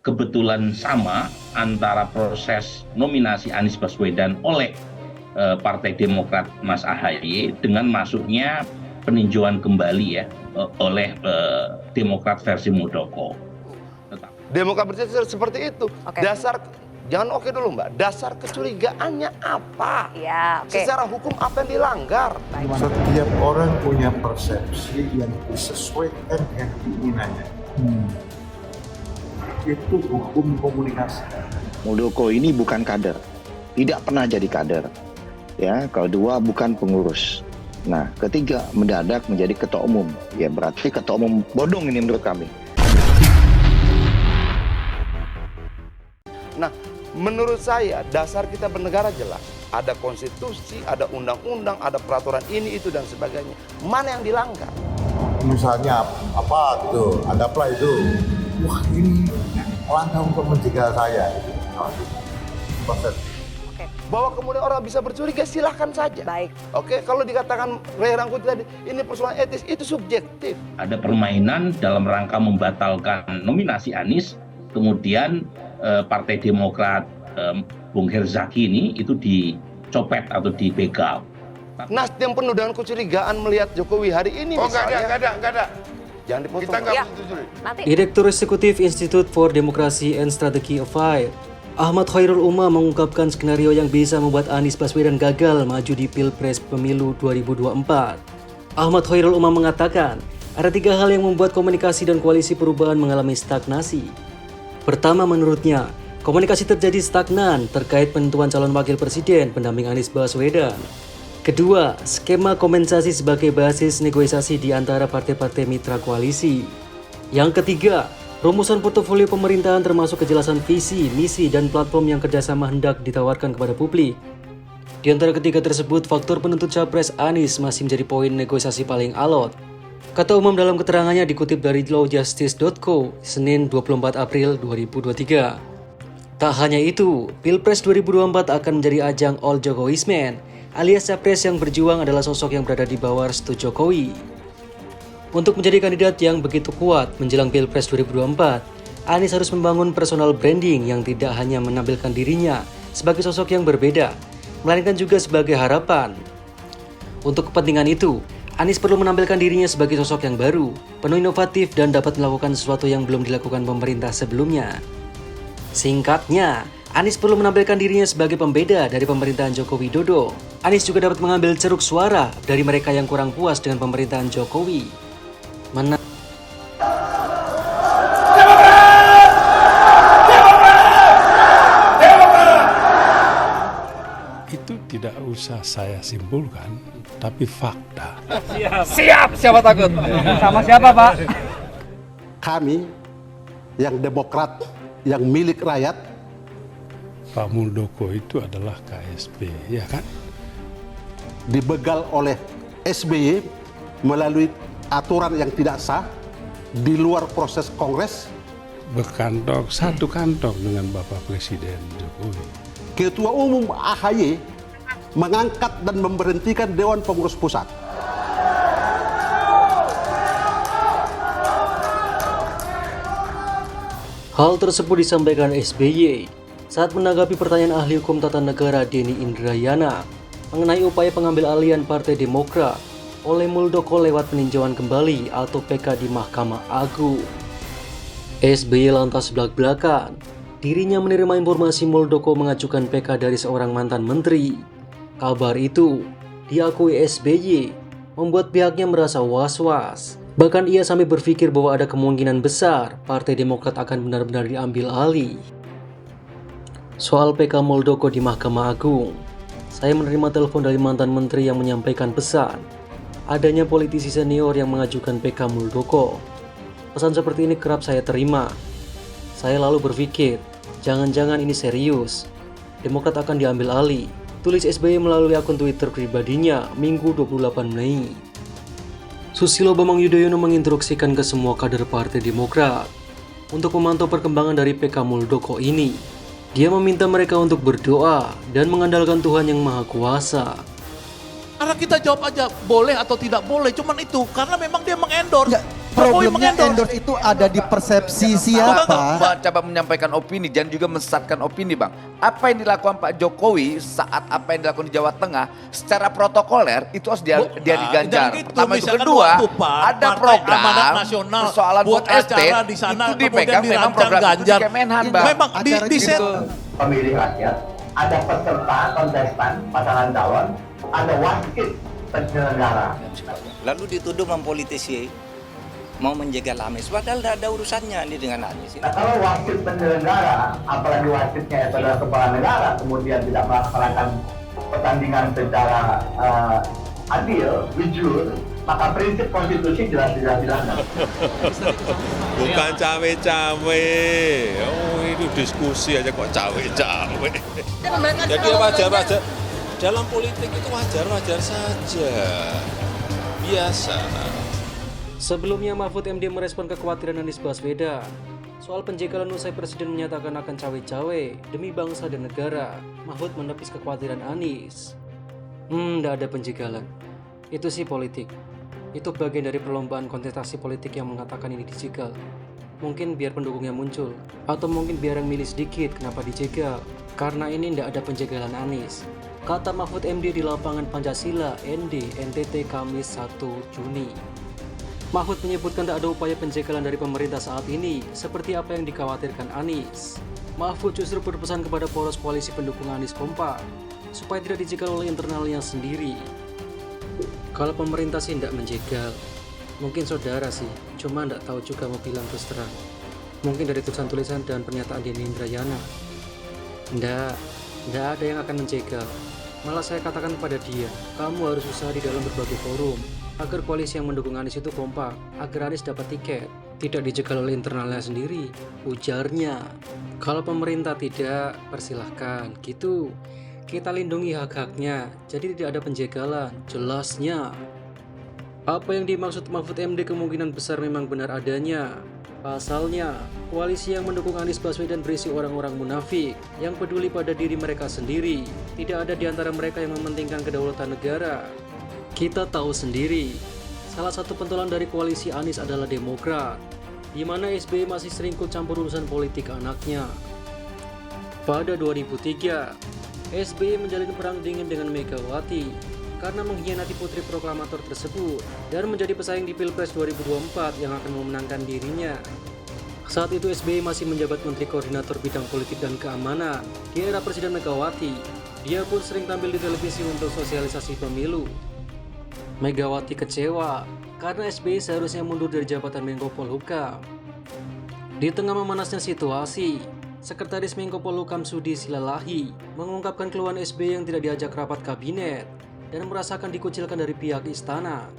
kebetulan sama antara proses nominasi Anies Baswedan oleh Partai Demokrat Mas AHY dengan masuknya peninjauan kembali ya oleh Demokrat versi Muldoko. Demokrat berpikir seperti itu. Dasar jangan dulu Mbak. Dasar kecurigaannya apa? Ya, Secara hukum apa yang dilanggar? Setiap orang punya persepsi yang disesuaikan dengan keinginannya. Itu hukum komunikasi. Muldoko ini bukan kader, tidak pernah jadi kader. Ya, kedua bukan pengurus. Nah, ketiga mendadak menjadi ketua umum. Ya berarti ketua umum bodong ini menurut kami. Nah, menurut saya dasar kita bernegara jelas. Ada konstitusi, ada undang-undang, ada peraturan ini, itu, dan sebagainya. Mana yang dilanggar? Misalnya apa gitu, ada apa itu? Wah ini langkah untuk mencegah saya. Proses. Bahwa kemudian orang bisa bercuriga, silahkan saja. Baik. Oke, kalau dikatakan Ray Rangkuti tadi, ini persoalan etis, itu subjektif. Ada permainan dalam rangka membatalkan nominasi Anies, kemudian Partai Demokrat Bung Herzaki ini itu dicopet atau dibegal. Nasdem penuh dengan kecurigaan melihat Jokowi hari ini. Nggak ada. Jangan dipotong. Kita nggak Ya. setuju. Nanti Direktur Eksekutif Institute for Democracy and Strategy of Fight, Ahmad Khairul Umam mengungkapkan skenario yang bisa membuat Anies Baswedan gagal maju di Pilpres Pemilu 2024. Ahmad Khairul Umam mengatakan, ada 3 hal yang membuat komunikasi dan koalisi perubahan mengalami stagnasi. Pertama, menurutnya, komunikasi terjadi stagnan terkait penentuan calon wakil presiden pendamping Anies Baswedan. Kedua, skema kompensasi sebagai basis negosiasi di antara partai-partai mitra koalisi. Yang ketiga, rumusan portofolio pemerintahan termasuk kejelasan visi, misi, dan platform yang kerjasama hendak ditawarkan kepada publik. Di antara ketiga tersebut, faktor penentu capres Anies masih menjadi poin negosiasi paling alot. Kata Umam dalam keterangannya dikutip dari lawjustice.co, Senin 24 April 2023. Tak hanya itu, Pilpres 2024 akan menjadi ajang all Jokowismen, alias capres yang berjuang adalah sosok yang berada di bawah restu Jokowi. Untuk menjadi kandidat yang begitu kuat menjelang Pilpres 2024, Anies harus membangun personal branding yang tidak hanya menampilkan dirinya sebagai sosok yang berbeda, melainkan juga sebagai harapan. Untuk kepentingan itu, Anies perlu menampilkan dirinya sebagai sosok yang baru, penuh inovatif, dan dapat melakukan sesuatu yang belum dilakukan pemerintah sebelumnya. Singkatnya, Anies perlu menampilkan dirinya sebagai pembeda dari pemerintahan Joko Widodo. Anies juga dapat mengambil ceruk suara dari mereka yang kurang puas dengan pemerintahan Jokowi. Itu tidak usah saya simpulkan, tapi fakta. Siap, siapa takut? Sama siapa, Pak? Kami yang demokrat, yang milik rakyat. Pak Muldoko itu adalah KSP, ya kan? Dibegal oleh SBY melalui aturan yang tidak sah, di luar proses kongres. Berkantong, satu kantong dengan Bapak Presiden Jokowi. Ketua Umum AHY mengangkat dan memberhentikan Dewan Pengurus Pusat. Hal tersebut disampaikan SBY saat menanggapi pertanyaan ahli hukum tata negara Denny Indrayana mengenai upaya pengambil alihan Partai Demokrat oleh Muldoko lewat peninjauan kembali atau PK di Mahkamah Agung. SBY lantas belak-belakan dirinya menerima informasi Muldoko mengajukan PK dari seorang mantan menteri. Kabar itu diakui SBY membuat pihaknya merasa was-was. Bahkan ia sampai berpikir bahwa ada kemungkinan besar Partai Demokrat akan benar-benar diambil alih. Soal PK Muldoko di Mahkamah Agung, saya menerima telepon dari mantan menteri yang menyampaikan pesan adanya politisi senior yang mengajukan PK Muldoko. Pesan seperti ini kerap saya terima. Saya lalu berpikir, jangan-jangan ini serius. Demokrat akan diambil alih. Tulis SBY melalui akun Twitter pribadinya Minggu 28 Mei. Susilo Bambang Yudhoyono menginstruksikan ke semua kader Partai Demokrat untuk memantau perkembangan dari PK Muldoko ini. Dia meminta mereka untuk berdoa dan mengandalkan Tuhan yang Maha Kuasa. Karena kita jawab aja boleh atau tidak boleh, cuman itu karena memang dia mengendorse. problemnya endorse itu ada di persepsi siapa? Coba menyampaikan opini dan juga mesatkan opini Bang. Apa yang dilakukan Pak Jokowi saat apa yang dilakukan di Jawa Tengah secara protokoler itu harus dia diganjar. Pertama itu, kedua ada program persoalan food estate itu dipegang memang program itu di Kemenhan Bang. Memang di set Pemilih rakyat, ada peserta kontestan pasangan calon, ada wasit penyelenggara. Lalu dituduh mempolitisi, mau menjegal Anies, padahal tidak ada urusannya ini dengan Anies. Nah, kalau wasit penyelenggara, apalagi wasitnya itu adalah kepala negara, kemudian tidak melaksanakan pertandingan secara adil, jujur, maka prinsip konstitusi jelas-jelas dilanggar. bukan cawe-cawe. Oh, itu diskusi aja kok cawe-cawe. Jadi wajar-wajar. Dalam politik itu wajar-wajar saja. Biasa. Sebelumnya Mahfud MD merespon kekhawatiran Anies Baswedan soal penjagalan usai Presiden menyatakan akan cawe-cawe demi bangsa dan negara. Mahfud menepis kekhawatiran Anies. Nggak ada penjagalan. Itu sih politik. Itu bagian dari perlombaan kontestasi politik yang mengatakan ini dijegal. Mungkin biar pendukungnya muncul, atau mungkin biar yang milih sedikit kenapa dijegal. Karena ini nggak ada penjagalan Anies, kata Mahfud MD di lapangan Pancasila ND NTT Kamis 1 Juni. Mahfud menyebutkan tak ada upaya penjagalan dari pemerintah saat ini, seperti apa yang dikhawatirkan Anies. Mahfud justru berpesan kepada poros koalisi pendukung Anies kompak, supaya tidak dijegal oleh internalnya sendiri. Kalau pemerintah sih tidak menjegal, mungkin saudara sih, cuma tidak tahu juga mau bilang terus terang. Mungkin dari tulisan-tulisan dan pernyataan Denny Indrayana. Tidak ada yang akan menjegal. Malah saya katakan kepada dia, kamu harus usaha di dalam berbagai forum, agar koalisi yang mendukung Anies itu kompak, agar Anies dapat tiket, tidak dijegal oleh internalnya sendiri, ujarnya. Kalau pemerintah tidak, persilahkan, gitu. Kita lindungi hak-haknya, jadi tidak ada penjagalan, jelasnya. Apa yang dimaksud Mahfud MD kemungkinan besar memang benar adanya. Pasalnya, koalisi yang mendukung Anies Baswedan berisi orang-orang munafik yang peduli pada diri mereka sendiri. Tidak ada di antara mereka yang mementingkan kedaulatan negara. Kita tahu sendiri, salah satu pentolan dari koalisi Anies adalah Demokrat, di mana SBY masih sering ikut campur urusan politik anaknya. Pada 2003, SBY menjalin perang dingin dengan Megawati karena mengkhianati putri proklamator tersebut dan menjadi pesaing di Pilpres 2024 yang akan memenangkan dirinya. Saat itu SBY masih menjabat Menteri Koordinator Bidang Politik dan Keamanan di era Presiden Megawati. Dia pun sering tampil di televisi untuk sosialisasi pemilu. Megawati kecewa karena SBY seharusnya mundur dari jabatan Menko Polhukam. Di tengah memanasnya situasi, Sekretaris Menko Polhukam Sudi Silalahi mengungkapkan keluhan SBY yang tidak diajak rapat kabinet dan merasakan dikucilkan dari pihak istana.